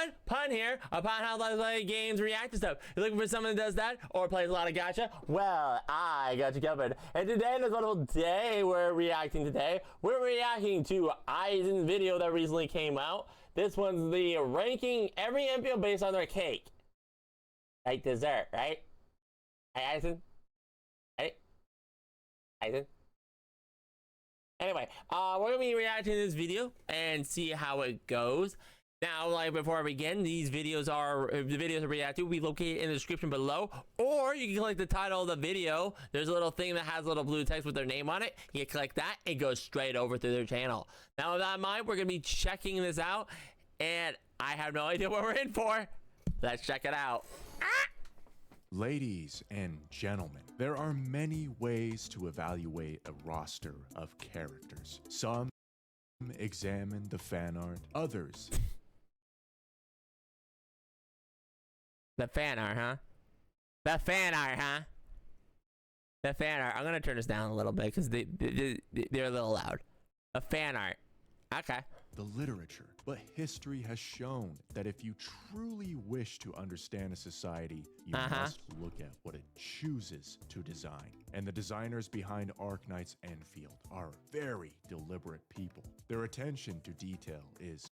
everyone, Pun here, upon how I play games, react to stuff. You're looking for someone that does that or plays a lot of gacha? Well, I got you covered. And today, in this wonderful day we're reacting to Aizen's video that recently came out. This one's the ranking every Endfield based on their cake. Like dessert, right? Hey, Aizen? Hey? Aizen? Anyway, we're gonna be reacting to this video and see how it goes. Now, like before I begin, the videos are reacted will be located in the description below, or you can click the title of the video. There's a little thing that has a little blue text with their name on it. You click that, it goes straight over to their channel. Now, with that in mind, we're gonna be checking this out, and I have no idea what we're in for. Let's check it out. Ladies and gentlemen, there are many ways to evaluate a roster of characters. Some examine the fan art, others The fan art, huh? The fan art, huh? The fan art. I'm gonna turn this down a little bit because they're a little loud. The fan art. Okay. the literature. But history has shown that if you truly wish to understand a society, you must look at what it chooses to design. And the designers behind Arknight's Endfield are very deliberate people. Their attention to detail is...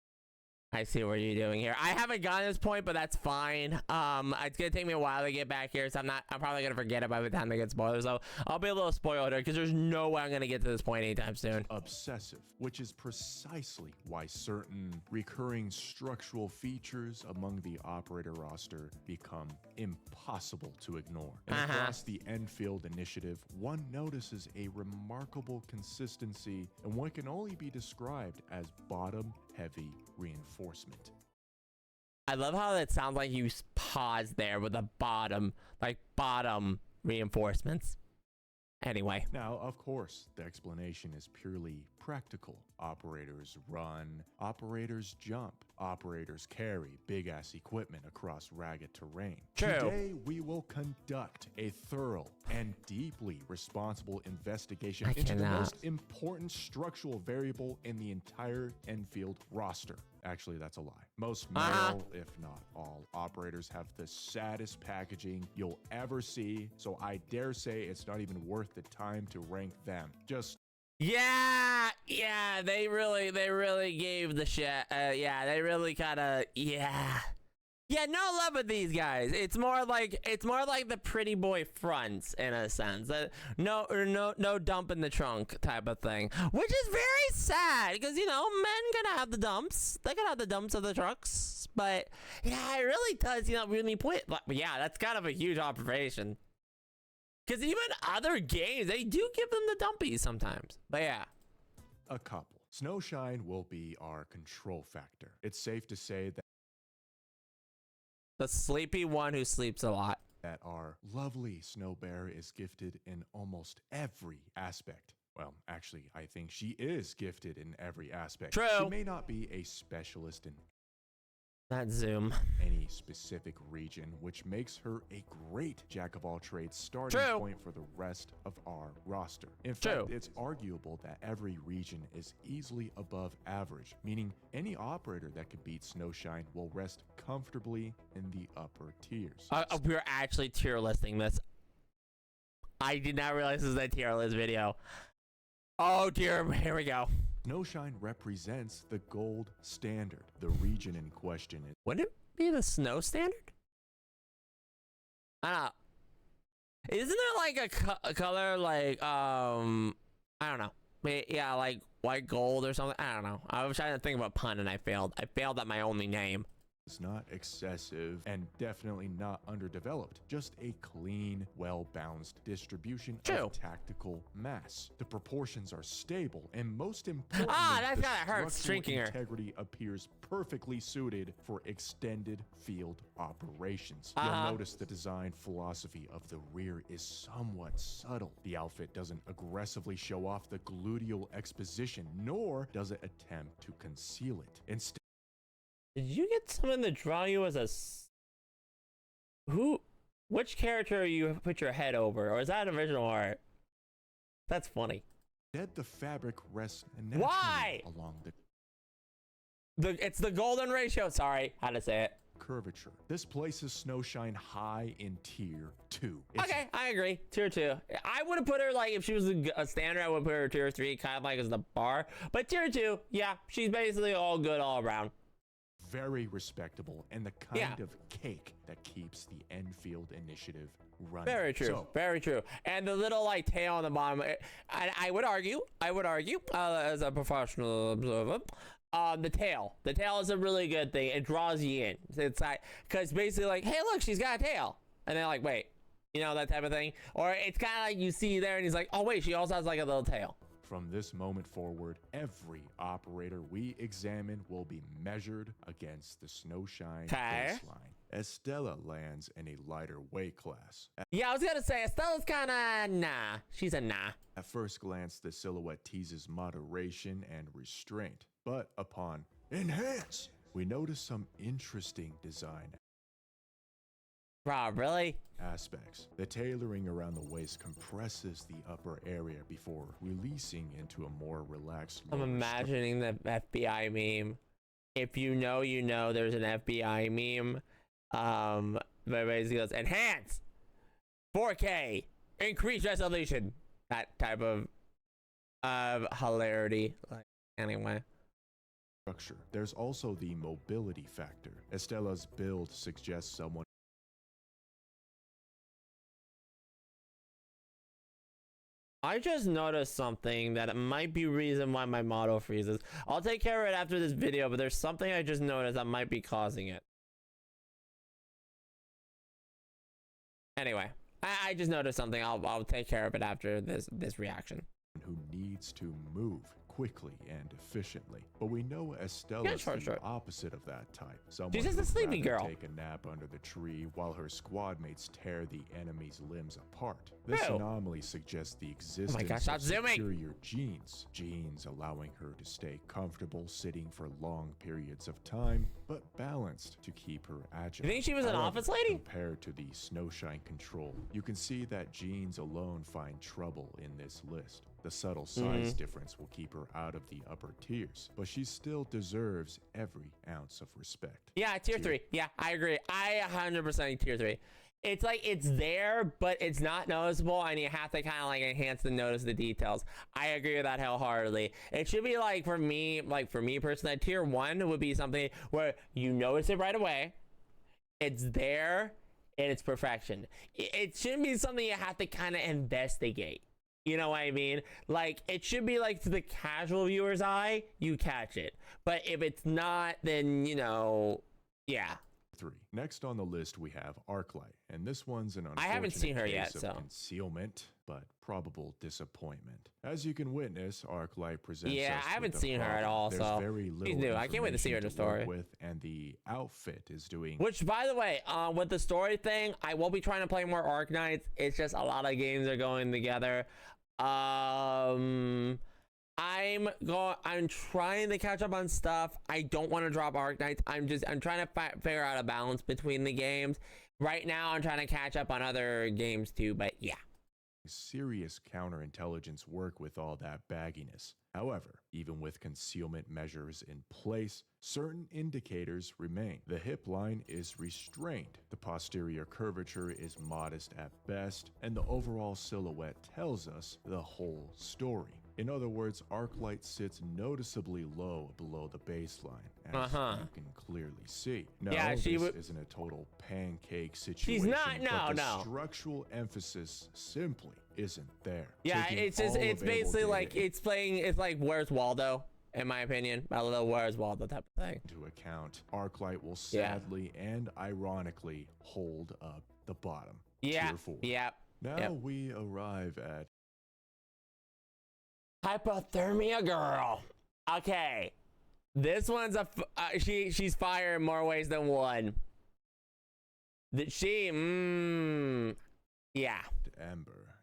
I see what you're doing here. I haven't gotten to this point, but that's fine. It's gonna take me a while to get back here, so I'm probably gonna forget it by the time they get spoilers. So I'll be a little spoiled here because there's no way I'm gonna get to this point anytime soon. Obsessive, which is precisely why certain recurring structural features among the operator roster become impossible to ignore. And across the Endfield initiative, one notices a remarkable consistency in what can only be described as bottom-heavy reinforcement. I love how it sounds like you pause there with a bottom reinforcements. Anyway. Now, of course, the explanation is purely practical. Operators run, operators jump, operators carry big-ass equipment across ragged terrain. True. Today, we will conduct a thorough and deeply responsible investigation into the most important structural variable in the entire Endfield roster. Actually, that's a lie. Most male, if not all, operators have the saddest packaging you'll ever see, so I dare say it's not even worth the time to rank them. Just... Yeah, they really gave the shit. Yeah, they really kind of, yeah, no love with these guys. It's more like the pretty boy fronts in a sense. No dump in the trunk type of thing, which is very sad because, you know, men gonna have the dumps. They gotta have the dumps of the trucks, but yeah, it really does, you know, really put. Like, yeah, that's kind of a huge operation. Because even other games, they do give them the dumpies sometimes. But yeah. A couple. Snowshine will be our control factor. It's safe to say that the sleepy one who sleeps a lot. That our lovely Snow Bear is gifted in almost every aspect. Well, actually, I think she is gifted in every aspect. True. She may not be a specialist in that zoom any specific region, which makes her a great jack-of-all-trades starting point for the rest of our roster. In fact, it's arguable that every region is easily above average, meaning any operator that could beat Snowshine will rest comfortably in the upper tiers. We're actually tier listing this. I did not realize this was a tier list video. Oh dear, here we go. Snowshine represents the gold standard. The region in question is... Wouldn't it be the snow standard? I don't know. Isn't there like a color like, I don't know. Yeah, like white gold or something. I don't know. I was trying to think of a pun and I failed. I failed at my only name. It's not excessive and definitely not underdeveloped, just a clean, well-balanced distribution of tactical mass. The proportions are stable, and most importantly, that's gotta hurt shrinking her. Integrity appears perfectly suited for extended field operations. You'll notice the design philosophy of the rear is somewhat subtle. The outfit doesn't aggressively show off the gluteal exposition, nor does it attempt to conceal it. Instead, did you get someone to draw you as a... Which character you put your head over? Or is that original art? That's funny. Instead, the fabric rests naturally along the... It's the golden ratio. Sorry, how to say it. Curvature. This places Snowshine high in tier 2. Okay, I agree. Tier 2. I would have put her like if she was a standard, I would put her tier 3, kind of like as the bar. But tier 2, yeah, she's basically all good all around. Very respectable and the kind of cake that keeps the Endfield initiative running. Very true. Very true. And the little like tail on the bottom. I would argue. As a professional observer. The tail is a really good thing. It draws you in. It's like, because basically like, hey, look, she's got a tail, and they're like, wait, you know, that type of thing. Or it's kind of like you see there and he's like, oh wait, she also has like a little tail. From this moment forward, every operator we examine will be measured against the Snowshine baseline. Estella lands in a lighter weight class. Yeah, I was gonna say Estella's kind of nah. She's a nah. At first glance, the silhouette teases moderation and restraint, but upon enhance, we notice some interesting design Bro, really? aspects. The tailoring around the waist compresses the upper area before releasing into a more relaxed I'm imagining the FBI meme. If you know, you know. There's an FBI meme. But basically goes enhance, 4K, increase resolution. That type of hilarity. Like anyway. Structure. There's also the mobility factor. Estella's build suggests someone. I just noticed something that it might be reason why my model freezes. I'll take care of it after this video, but there's something I just noticed that might be causing it. Anyway, I just noticed something. I'll take care of it after this reaction. Who needs to move quickly and efficiently, but we know Estella's the opposite of that type. Someone she's just a sleepy girl. Take a nap under the tree while her squad mates tear the enemy's limbs apart. This anomaly suggests the existence of superior genes allowing her to stay comfortable sitting for long periods of time, but balanced to keep her agile. You think she was an office lady? Compared to the Snowshine control, you can see that genes alone find trouble in this list. The subtle size difference will keep her out of the upper tiers, but she still deserves every ounce of respect. Yeah, tier 3. Yeah, I agree. I 100% tier 3. It's like it's there, but it's not noticeable, and you have to kind of like enhance to notice the details. I agree with that wholeheartedly. It should be like for me personally, tier 1 would be something where you notice it right away. It's there, and it's perfection. It shouldn't be something you have to kind of investigate. You know what I mean? Like, it should be like to the casual viewer's eye, you catch it. But if it's not, then, you know, yeah. 3. Next on the list, we have Arclight, and this one's an unfortunate I haven't seen her yet, case so of concealment, but probable disappointment. As you can witness, Arclight presents us I haven't with seen her at all, There's so very little she's new. I can't wait to see her in the story. And the outfit is doing. Which, by the way, with the story thing, I will be trying to play more Arknights. It's just a lot of games are going together. I'm trying to catch up on stuff. I don't want to drop Arknights. I'm trying to figure out a balance between the games. Right now, I'm trying to catch up on other games too, but yeah. Serious counterintelligence work with all that bagginess. However, even with concealment measures in place, certain indicators remain. The hip line is restrained, the posterior curvature is modest at best, and the overall silhouette tells us the whole story. In other words, Arclight sits noticeably low below the baseline, as you can clearly see. Now, this isn't a total pancake situation. She's not, but the structural emphasis simply isn't there. Yeah, it's basically like it's like Where's Waldo, in my opinion, a little Where's Waldo type of thing. To account, Arclight will sadly and ironically hold up the bottom. Tier 4. Now we arrive at Hypothermia girl. Okay, this one's she's fire in more ways than one. Ember,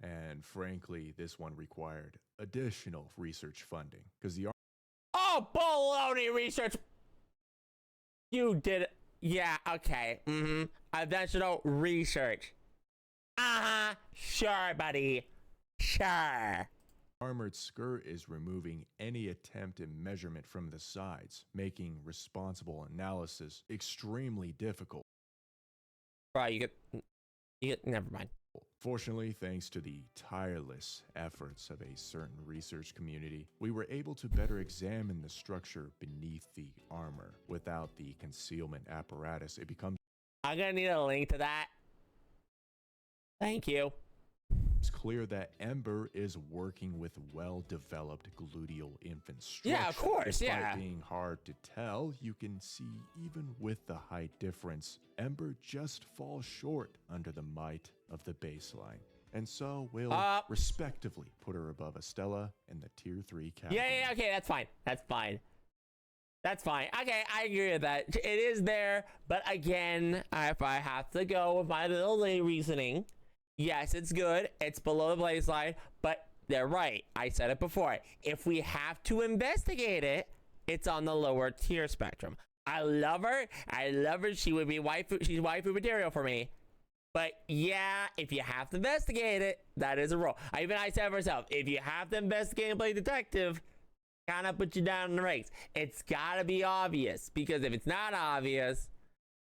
and frankly, this one required additional research funding because the baloney research. You did it. Yeah. Okay. Additional research. Sure, buddy. Sure. armored skirt is removing any attempt at measurement from the sides, making responsible analysis extremely difficult. Bro, you get, never mind. Fortunately, thanks to the tireless efforts of a certain research community, we were able to better examine the structure beneath the armor. Without the concealment apparatus, it becomes I'm gonna need a link to that. Thank you. It's clear that Ember is working with well-developed gluteal infant structure. Yeah, of course, Despite yeah. being hard to tell, you can see even with the height difference, Ember just falls short under the might of the baseline. And so we'll respectively put her above Estella in the tier 3 category. Yeah, okay, that's fine. That's fine. That's fine. Okay, I agree with that. It is there, but again, if I have to go with my little reasoning, yes, it's good. It's below the baseline, but they're right. I said it before. If we have to investigate it, it's on the lower tier spectrum. I love her. I love her. She would be waifu. She's waifu material for me. But yeah, if you have to investigate it, that is a role. I said myself, if you have to investigate and play detective, kind of put you down in the ranks. It's gotta be obvious, because if it's not obvious,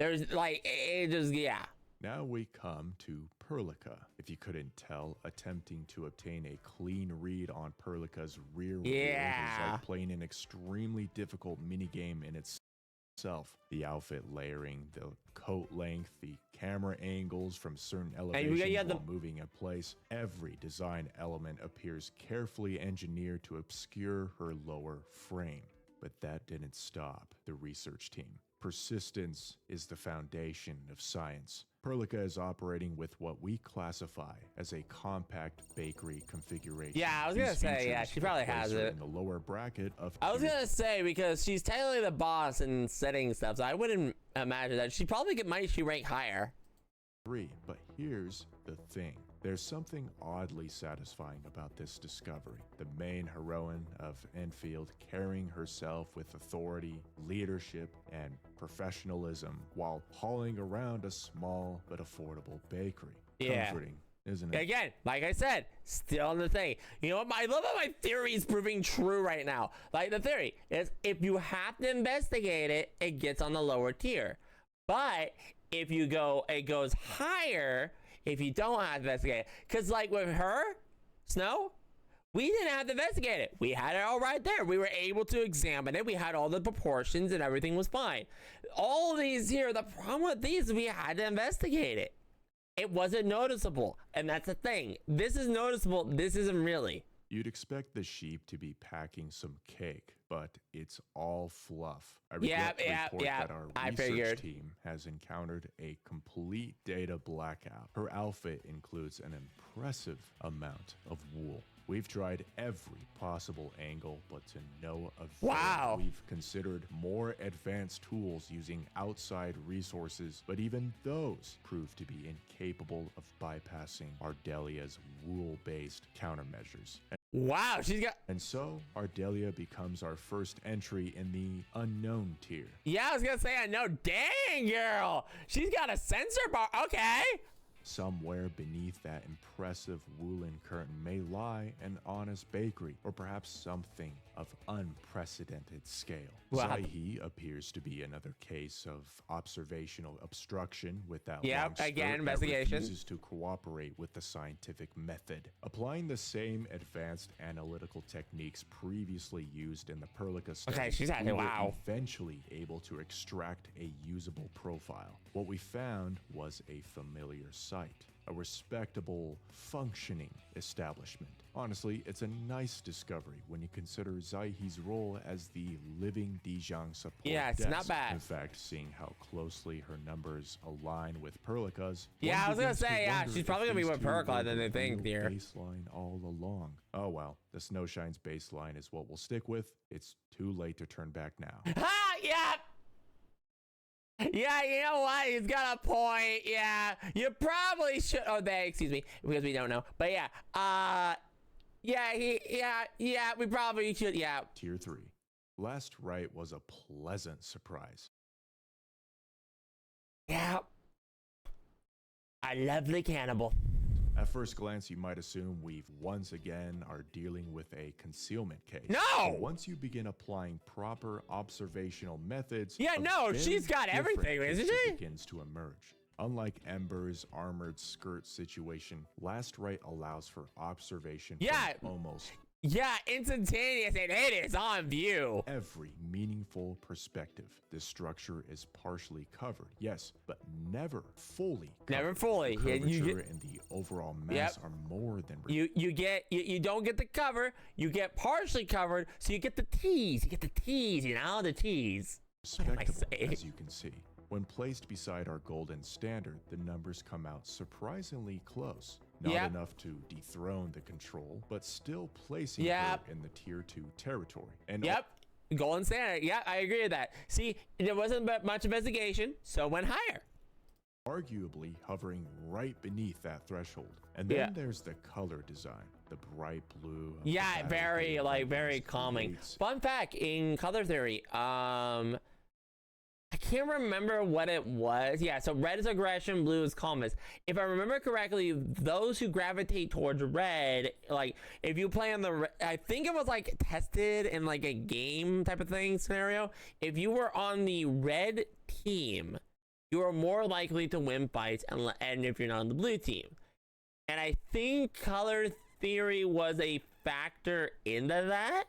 there's like, it just, yeah. Now we come to Perlica. If you couldn't tell, attempting to obtain a clean read on Perlica's rear wheel is like playing an extremely difficult minigame in itself. The outfit layering, the coat length, the camera angles from certain elevations while moving in place. Every design element appears carefully engineered to obscure her lower frame. But that didn't stop the research team. Persistence is the foundation of science. Perlica is operating with what we classify as a compact bakery configuration. Yeah, I was gonna say, yeah, she probably has it in the lower bracket of. I was gonna say, because she's technically the boss in setting stuff, so I wouldn't imagine that she probably might rank higher. 3, but here's the thing. There's something oddly satisfying about this discovery. The main heroine of Endfield carrying herself with authority, leadership, and professionalism while hauling around a small but affordable bakery. Yeah. Comforting, isn't it? Again, like I said, still in the thing. You know what? I love how my theory is proving true right now. Like, the theory is, if you have to investigate it, it gets on the lower tier. But if you go, it goes higher if you don't have to investigate it. Because like with her, Snow, we didn't have to investigate it. We had it all right there. We were able to examine it. We had all the proportions and everything was fine. All these here, the problem with these, we had to investigate it. It wasn't noticeable. And that's the thing. This is noticeable. This isn't really. You'd expect the sheep to be packing some cake, but it's all fluff. I regret to report that our research team has encountered a complete data blackout. Her outfit includes an impressive amount of wool. We've tried every possible angle, but to no avail. Wow. We've considered more advanced tools using outside resources, but even those prove to be incapable of bypassing Ardelia's wool-based countermeasures. Wow, she's got. And so, Ardelia becomes our first entry in the unknown tier. Yeah, I was gonna say unknown. Dang, girl, she's got a sensor bar. Okay. Somewhere beneath that impressive woolen curtain may lie an honest bakery, or perhaps something of unprecedented scale. Wow. 𝙎𝙞𝙯𝙚 appears to be another case of observational obstruction without again, investigation. Refuses to cooperate with the scientific method. Applying the same advanced analytical techniques previously used in the Perlica study, okay, she's had we were wow. eventually able to extract a usable profile. What we found was a familiar sight, a respectable, functioning establishment. Honestly, it's a nice discovery when you consider 𝙎𝙞𝙯𝙎's role as the living Dijang support Yeah, it's desk. not bad. In fact, seeing how closely her numbers align with Perlica's. Yeah, I was gonna say, yeah, she's probably gonna be more Perlica than they think here. Baseline all along. Oh well, the Snowshine's baseline is what we'll stick with. It's too late to turn back now. Ah, yeah. Yeah, you know what? He's got a point. Yeah, you probably should. Oh, excuse me, because we don't know. But yeah, yeah, we probably should. Yeah. Tier 3. Last right was a pleasant surprise. Yeah. A lovely cannibal. At first glance, you might assume we've once again are dealing with a concealment case. No! But once you begin applying proper observational methods, Yeah, no, she's got everything, isn't she? Begins to emerge. Unlike Ember's armored skirt situation, Last Right allows for observation from almost instantaneous, and it is on view. Every meaningful perspective. This structure is partially covered, yes, but never fully covered. Never fully. The curvature and the overall mass are more than you don't get the cover, you get partially covered, so you get the tease. You get the tease, you know, the tease. Respectable, as you can see. When placed beside our golden standard, the numbers come out surprisingly close. Not enough to dethrone the control, but still placing her in the tier 2 territory. And golden standard. Yeah, I agree with that. See, there wasn't much investigation, so it went higher. Arguably hovering right beneath that threshold. And then there's the color design, the bright blue. Yeah, very calming. Fun fact in color theory, I can't remember what it was. Yeah, so red is aggression, blue is calmness. If I remember correctly, those who gravitate towards red, like if you play on the, I think it was like tested in like a game type of thing scenario. If you were on the red team, you are more likely to win fights, and if you're not on the blue team. And I think color theory was a factor into that.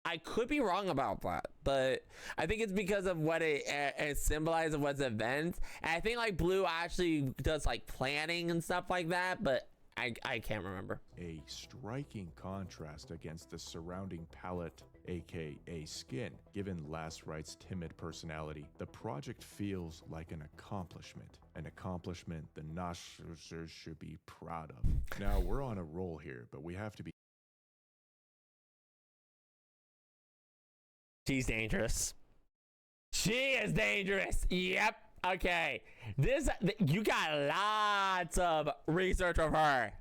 I could be wrong about that, but I think it's because of what it symbolizes of what's events. And I think like blue actually does like planning and stuff like that, but I can't remember. A striking contrast against the surrounding palette, aka skin. Given Last Right's timid personality, the project feels like an accomplishment the Nashers should be proud of. Now we're on a roll here, but we have to be. She's dangerous. She is dangerous. Yep. Okay. You got lots of research of her.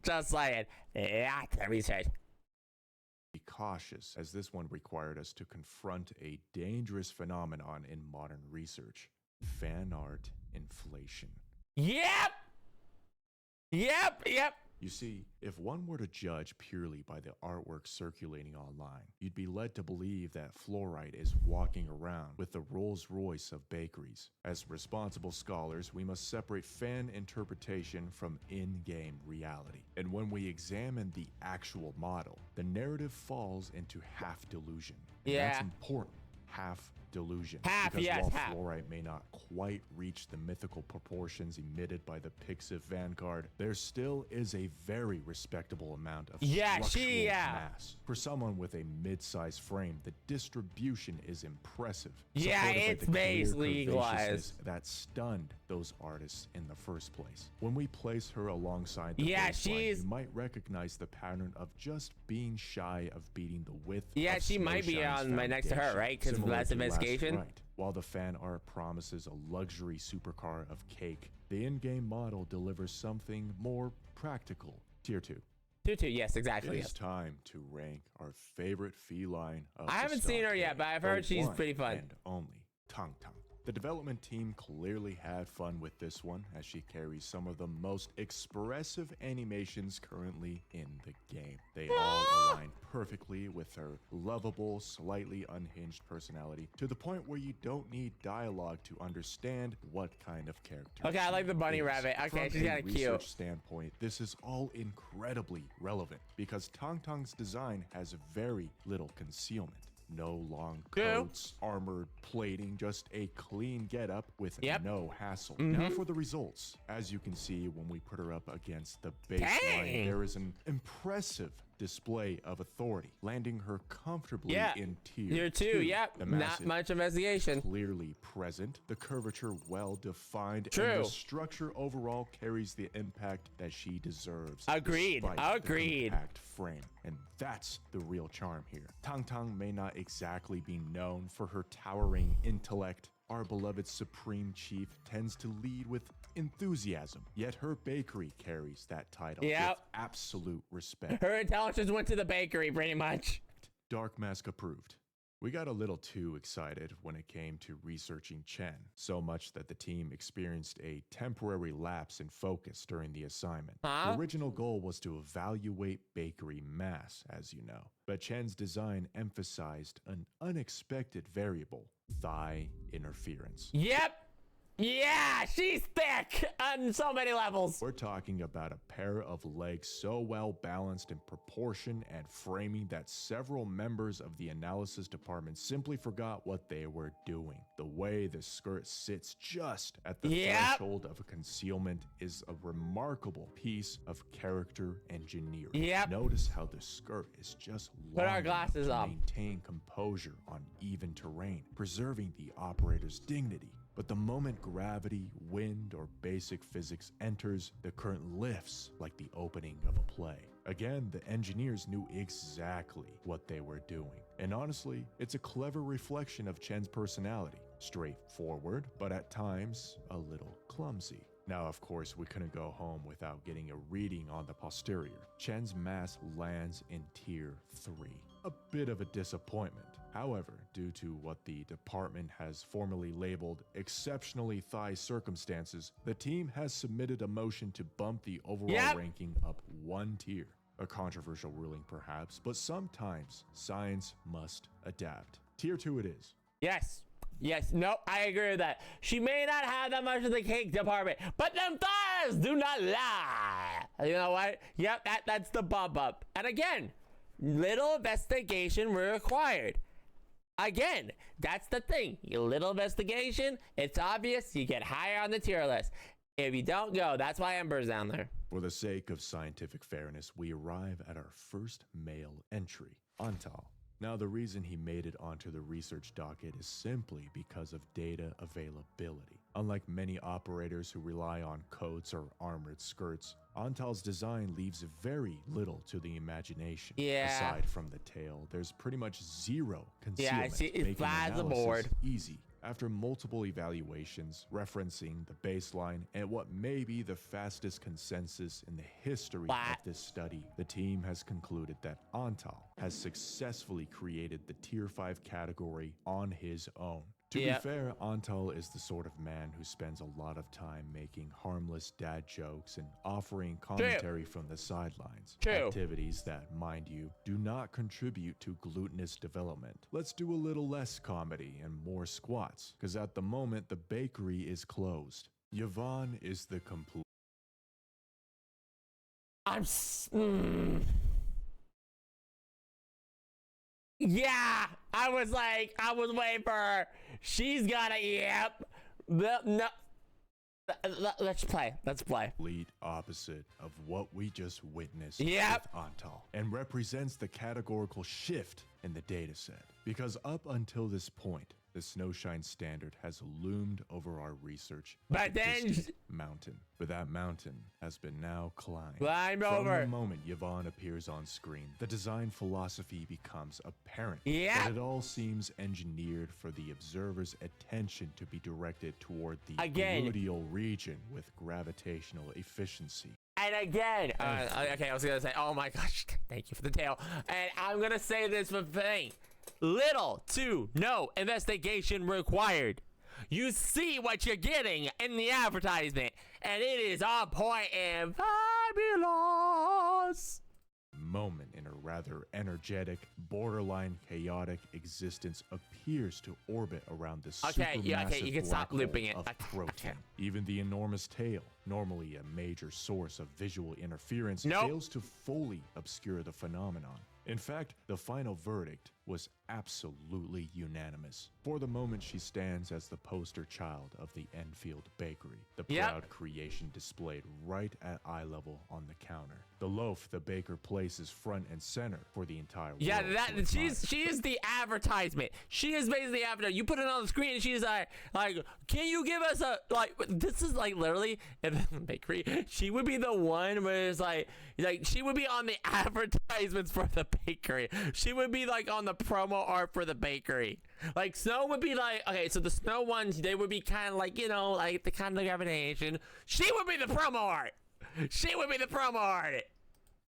Just saying. Lots of research. Be cautious, as this one required us to confront a dangerous phenomenon in modern research: fan art inflation. Yep. You see, if one were to judge purely by the artwork circulating online, you'd be led to believe that Fluorite is walking around with the Rolls-Royce of bakeries. As responsible scholars, we must separate fan interpretation from in-game reality. And when we examine the actual model, the narrative falls into half delusion. And that's important. Half delusion. Because while Fluorite may not quite reach the mythical proportions emitted by the Pixiv Vanguard, there still is a very respectable amount of structural mass. For someone with a mid-sized frame, the distribution is impressive. It's basically equalized. That stunned those artists in the first place. When we place her alongside the baseline, you might recognize the pattern of just being shy of beating the width. She might be on my next to her, right? Because less investigation. Right. While the fan art promises a luxury supercar of cake, the in-game model delivers something more practical. Tier 2. Tier 2, yes, exactly. It's time to rank our favorite feline of I haven't seen her yet, but I've heard she's pretty fun. And only Tangtang. The development team clearly had fun with this one, as she carries some of the most expressive animations currently in the game. They all align perfectly with her lovable, slightly unhinged personality, to the point where you don't need dialogue to understand what kind of character. Okay, I like the bunny rabbit. Okay, she's kind of cute. From a research standpoint, this is all incredibly relevant, because Tangtang's design has very little concealment. No long coats, armored plating, just a clean getup with no hassle. Now for the results. As you can see, when we put her up against the baseline, there is an impressive display of authority, landing her comfortably in tier 2. Not much investigation. Clearly present, the curvature well defined, and the structure overall carries the impact that she deserves. Agreed. The compact frame, and that's the real charm here. Tangtang may not exactly be known for her towering intellect. Our beloved Supreme Chief tends to lead with enthusiasm, yet her bakery carries that title with absolute respect. Her intelligence went to the bakery, pretty much. Dark Mask approved. We got a little too excited when it came to researching Chen, so much that the team experienced a temporary lapse in focus during the assignment. The original goal was to evaluate bakery mass, as you know, but Chen's design emphasized an unexpected variable: thigh interference. Yep. Yeah, she's thick on so many levels. We're talking about a pair of legs so well balanced in proportion and framing that several members of the analysis department simply forgot what they were doing. The way the skirt sits just at the threshold of a concealment is a remarkable piece of character engineering. Notice how the skirt is just long enough to maintain composure on even terrain, preserving the operator's dignity. But the moment gravity, wind, or basic physics enters, the curtain lifts like the opening of a play. Again, the engineers knew exactly what they were doing. And honestly, it's a clever reflection of Chen's personality. Straightforward, but at times a little clumsy. Now, of course, we couldn't go home without getting a reading on the posterior. Chen's mass lands in Tier 3. A bit of a disappointment. However, due to what the department has formally labeled exceptionally thigh circumstances, the team has submitted a motion to bump the overall ranking up 1 tier. A controversial ruling perhaps, but sometimes science must adapt. Tier 2 it is. Yes. Yes, no, I agree with that. She may not have that much of the cake department, but them thighs do not lie. You know what? Yep, that's the bump up. And again, little investigation required. Again, that's the thing. A little investigation, it's obvious, you get higher on the tier list. If you don't go, that's why Ember's down there. For the sake of scientific fairness, we arrive at our first male entry, Antal. Now, the reason he made it onto the research docket is simply because of data availability. Unlike many operators who rely on coats or armored skirts, Antal's design leaves very little to the imagination. Aside from the tail, there's pretty much zero concealment, making analysis easy. After multiple evaluations, referencing the baseline and what may be the fastest consensus in the history of this study, the team has concluded that Antal has successfully created the Tier 5 category on his own. To be fair, Antal is the sort of man who spends a lot of time making harmless dad jokes and offering commentary from the sidelines. Activities that, mind you, do not contribute to glutinous development. Let's do a little less comedy and more squats, because at the moment the bakery is closed. Yvonne is the complete... Yeah, I was waiting for her. She's got a, no. Let's play. Complete opposite of what we just witnessed with Antal, and represents the categorical shift in the data set. Because up until this point, the Snowshine standard has loomed over our research like a distant mountain. But that mountain has been now climbed. From the moment Yvonne appears on screen, the design philosophy becomes apparent. But it all seems engineered for the observer's attention to be directed toward the gluteal region with gravitational efficiency. And again, okay, I was gonna say, oh my gosh, thank you for the tail. And I'm gonna say this for thing. Little to no investigation required. You see what you're getting in the advertisement, and it is on point and fabulous. Moment in a rather energetic, borderline chaotic existence appears to orbit around the supermassive you can stop looping it. Of protein. Even the enormous tail, normally a major source of visual interference, fails to fully obscure the phenomenon. In fact, the final verdict was absolutely unanimous. For the moment, she stands as the poster child of the Endfield bakery, the proud creation displayed right at eye level on the counter. The loaf the baker places front and center for the entire world. She is the advertisement. She is basically the advertisement. You put it on the screen and she's like, can you give us a, this is like literally in the bakery. She would be the one where it's like she would be on the advertisements for the bakery. She would be like on the promo art for the bakery. Like Snow would be like, okay, so the Snow ones, they would be kind of like, you know, like the kind of gravitation. She would be the promo art. She would be the promo art.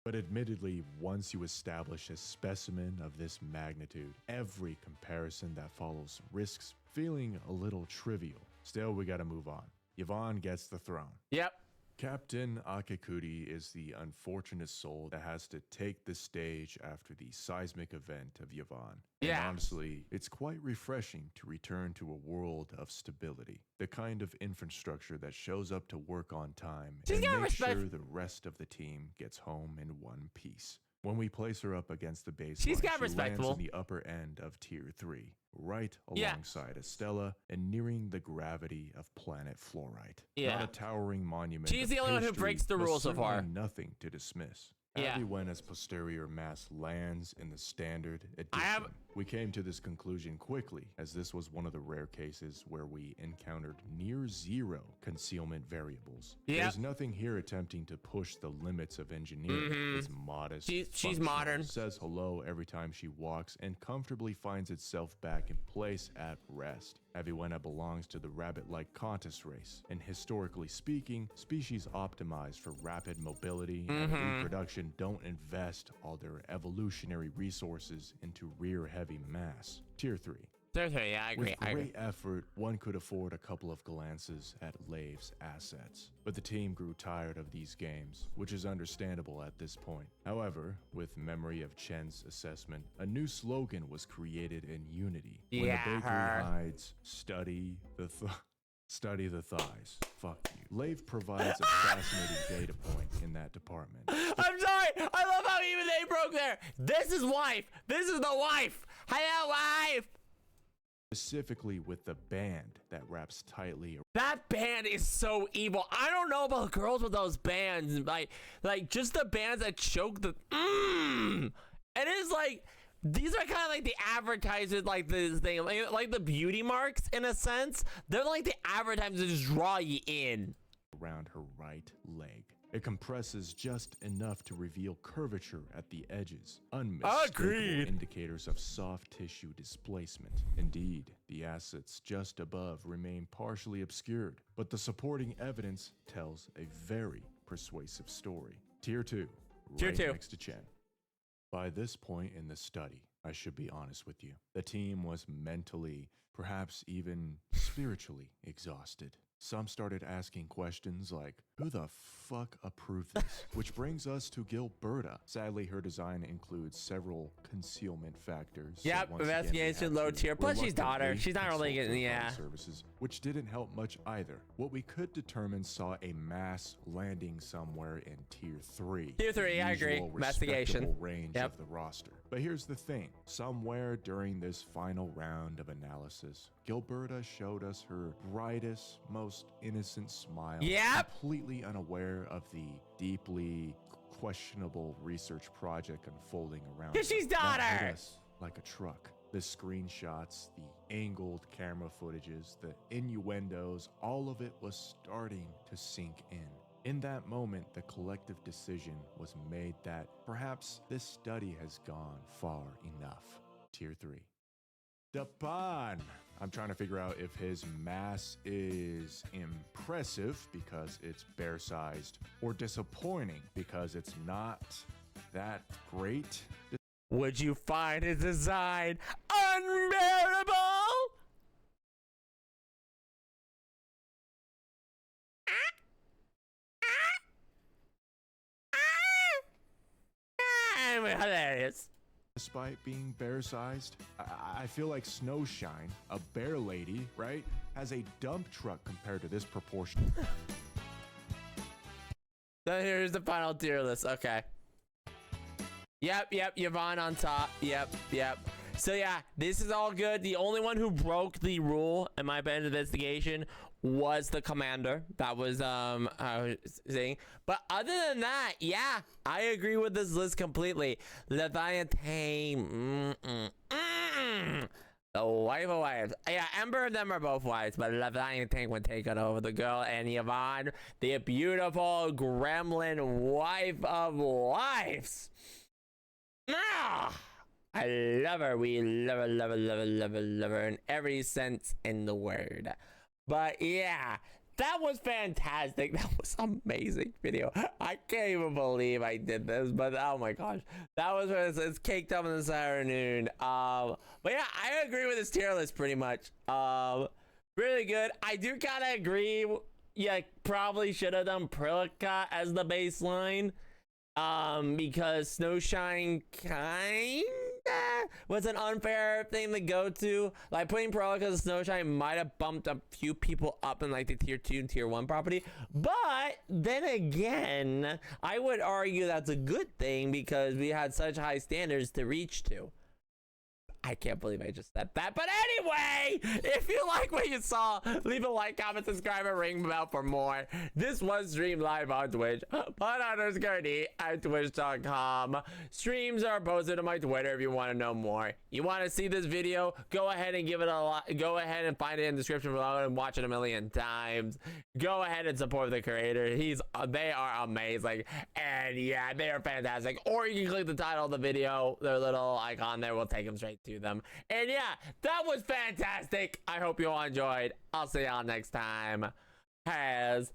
But admittedly, once you establish a specimen of this magnitude, every comparison that follows risks feeling a little trivial. Still, we gotta move on. Yvonne gets the throne. Yep. Captain Akikuri is the unfortunate soul that has to take the stage after the seismic event of Yvonne. Yeah. And honestly, it's quite refreshing to return to a world of stability. The kind of infrastructure that shows up to work on time and makes sure the rest of the team gets home in one piece. When we place her up against the baseline, she lands in the upper end of Tier 3, right alongside Estella and nearing the gravity of planet Fluorite. Yeah. Not a towering monument. She's the only one who breaks the rules so far. Nothing to dismiss. Yeah. Aviwena's posterior mass lands in the standard edition. We came to this conclusion quickly, as this was one of the rare cases where we encountered near zero concealment variables. There's nothing here attempting to push the limits of engineering. It's modest. She's modern. Says hello every time she walks and comfortably finds itself back in place at rest. Aviwena belongs to the rabbit-like Qantas race, and historically speaking, species optimized for rapid mobility and reproduction don't invest all their evolutionary resources into rear-heavy mass. Tier 3. Tier 3, yeah, I agree. With great effort, one could afford a couple of glances at Lave's assets. But the team grew tired of these games, which is understandable at this point. However, with memory of Chen's assessment, a new slogan was created in Unity. When the bakery hides, study the thighs. Fuck you. Lave provides a fascinating data point in that department. I'm sorry. I love how even they broke there. This is wife. This is the wife. Hello, wife. Specifically with the band that wraps tightly. That band is so evil. I don't know about girls with those bands. Like just the bands that choke the. And it's like. These are kind of like the advertisers, like this thing, like the beauty marks in a sense. They're like the advertisers to just draw you in. Around her right leg. It compresses just enough to reveal curvature at the edges. Unmistakable indicators of soft tissue displacement. Indeed, the assets just above remain partially obscured, but the supporting evidence tells a very persuasive story. Tier 2. Right next to Chen. By this point in the study, I should be honest with you, the team was mentally, perhaps even spiritually exhausted. Some started asking questions like, who the fuck approved this? Which brings us to 𝙎𝙤𝙯. Sadly, her design includes several concealment factors. Yep, investigation, low tier. Plus, she's daughter. She's not really getting, services, which didn't help much either. What we could determine saw a mass landing somewhere in Tier 3. Tier 3, I agree. Investigation. Range of the roster. But here's the thing. Somewhere during this final round of analysis, 𝙎𝙤𝙯 showed us her brightest, most innocent smile. Completely unaware of the deeply questionable research project unfolding around her. She's daughter! Like a truck. The screenshots, the angled camera footages, the innuendos, all of it was starting to sink in. In that moment, the collective decision was made that perhaps this study has gone far enough. Tier 3. Dapan. I'm trying to figure out if his mass is impressive because it's bear-sized or disappointing because it's not that great. Would you find his design unbearable? Hilarious. Despite being bear-sized, I feel like Snowshine, a bear lady, right, has a dump truck compared to this proportion. So here's the final tier list. Okay. Yep, Yvonne on top. Yep. So yeah, this is all good. The only one who broke the rule in my band investigation was the commander. That was saying. But other than that, yeah, I agree with this list completely. Leviathan, the wife of wives. Yeah, Ember and them are both wives, but Leviathan would take it over the girl, and Yvonne, the beautiful gremlin wife of wives. I love her. We love her in every sense in the word. But yeah, that was fantastic. That was amazing video. I can't even believe I did this, but oh my gosh, that was it's caked up in this afternoon. But yeah, I agree with this tier list pretty much. Really good. I do kind of agree. Yeah, probably should have done Prilica as the baseline. Because Snowshine kinda was an unfair thing to go to. Like putting Prilica as Snowshine might have bumped a few people up in like the tier 2 and tier 1 property. But then again, I would argue that's a good thing because we had such high standards to reach to. I can't believe I just said that. But anyway, if you like what you saw, leave a like, comment, subscribe, and ring the bell for more. This was streamed live on Twitch, _D at twitch.com. Streams are posted on my Twitter if you want to know more. You want to see this video? Go ahead and give it a lot. Go ahead and find it in the description below and watch it a million times. Go ahead and support the creator. They are amazing. And yeah, they are fantastic. Or you can click the title of the video. Their little icon there will take them straight to them. And yeah, that was fantastic. I hope you all enjoyed. I'll see y'all next time. Pie.